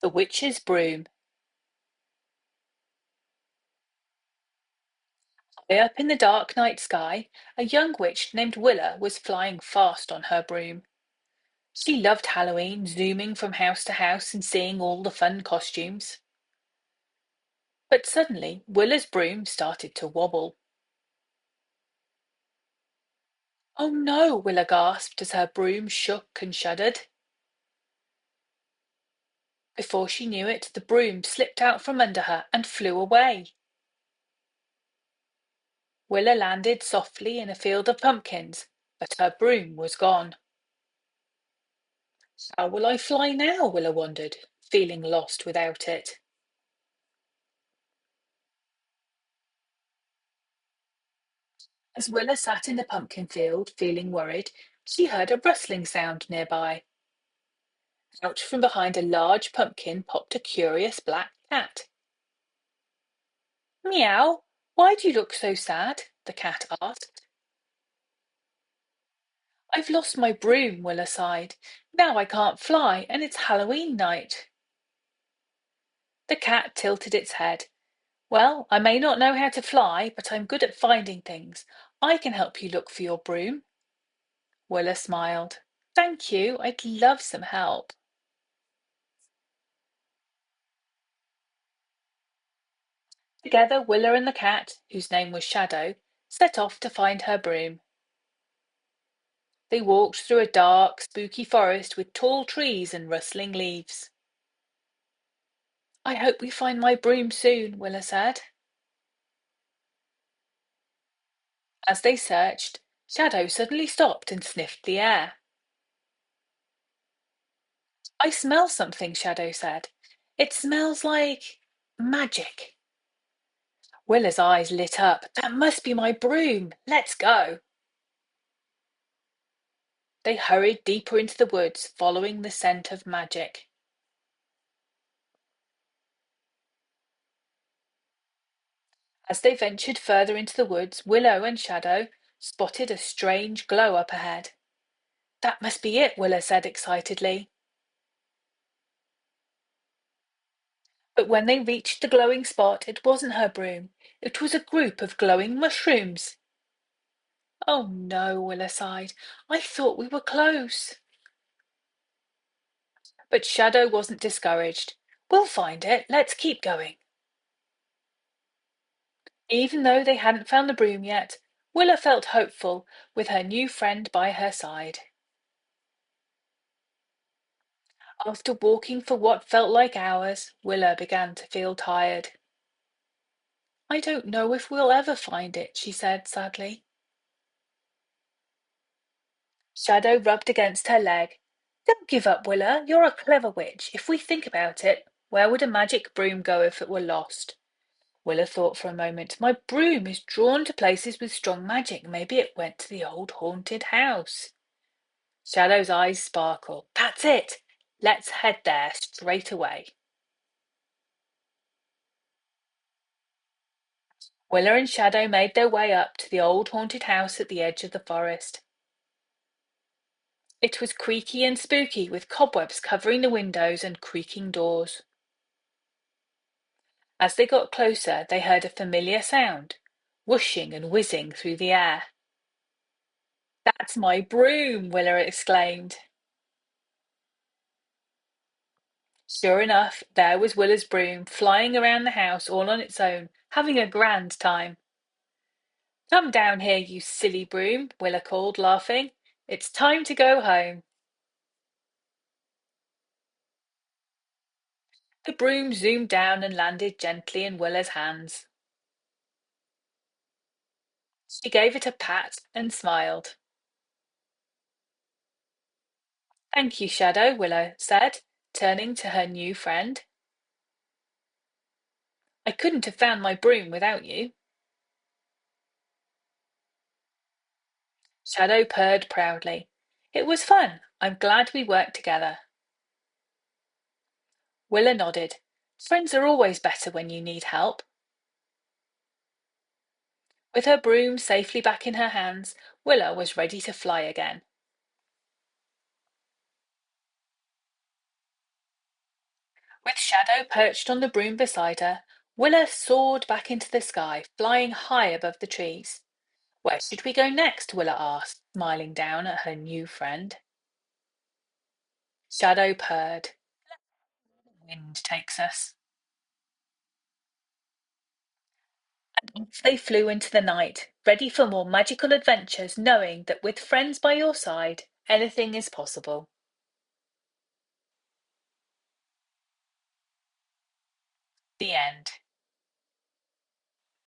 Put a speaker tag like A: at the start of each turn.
A: The Witch's Broom. High up in the dark night sky, a young witch named Willa was flying fast on her broom. She loved Halloween, zooming from house to house and seeing all the fun costumes. But suddenly, Willa's broom started to wobble. Oh no, Willa gasped as her broom shook and shuddered. Before she knew it, the broom slipped out from under her and flew away. Willa landed softly in a field of pumpkins, but her broom was gone. How will I fly now? Willa wondered, feeling lost without it. As Willa sat in the pumpkin field, feeling worried, she heard a rustling sound nearby. Out from behind a large pumpkin popped a curious black cat. Meow, why do you look so sad? The cat asked. I've lost my broom, Willa sighed. Now I can't fly, and it's Halloween night. The cat tilted its head. Well, I may not know how to fly, but I'm good at finding things. I can help you look for your broom. Willa smiled. Thank you, I'd love some help. Together, Willa and the cat, whose name was Shadow, set off to find her broom. They walked through a dark, spooky forest with tall trees and rustling leaves. I hope we find my broom soon, Willa said. As they searched, Shadow suddenly stopped and sniffed the air. I smell something, Shadow said. It smells like magic. Willa's eyes lit up. That must be my broom. Let's go. They hurried deeper into the woods, following the scent of magic. As they ventured further into the woods, Willow and Shadow spotted a strange glow up ahead. That must be it, Willa said excitedly. But when they reached the glowing spot, it wasn't her broom. It was a group of glowing mushrooms. Oh no, Willa sighed. I thought we were close. But Shadow wasn't discouraged. We'll find it. Let's keep going. Even though they hadn't found the broom yet, Willa felt hopeful with her new friend by her side. After walking for what felt like hours, Willa began to feel tired. I don't know if we'll ever find it, she said sadly. Shadow rubbed against her leg. Don't give up, Willa. You're a clever witch. If we think about it, where would a magic broom go if it were lost? Willa thought for a moment. My broom is drawn to places with strong magic. Maybe it went to the old haunted house. Shadow's eyes sparkled. That's it. Let's head there straight away. Willa and Shadow made their way up to the old haunted house at the edge of the forest. It was creaky and spooky, with cobwebs covering the windows and creaking doors. As they got closer, they heard a familiar sound, whooshing and whizzing through the air. That's my broom, Willa exclaimed. Sure enough, there was Willa's broom, flying around the house all on its own, having a grand time. Come down here, you silly broom, Willa called, laughing. It's time to go home. The broom zoomed down and landed gently in Willa's hands. She gave it a pat and smiled. Thank you, Shadow, Willa said, turning to her new friend. I couldn't have found my broom without you. Shadow purred proudly. It was fun. I'm glad we worked together. Willa nodded. Friends are always better when you need help. With her broom safely back in her hands, Willa was ready to fly again. With Shadow perched on the broom beside her, Willa soared back into the sky, flying high above the trees. Where should we go next? Willa asked, smiling down at her new friend. Shadow purred. Wind takes us. And off they flew into the night, ready for more magical adventures, knowing that with friends by your side, anything is possible. The end.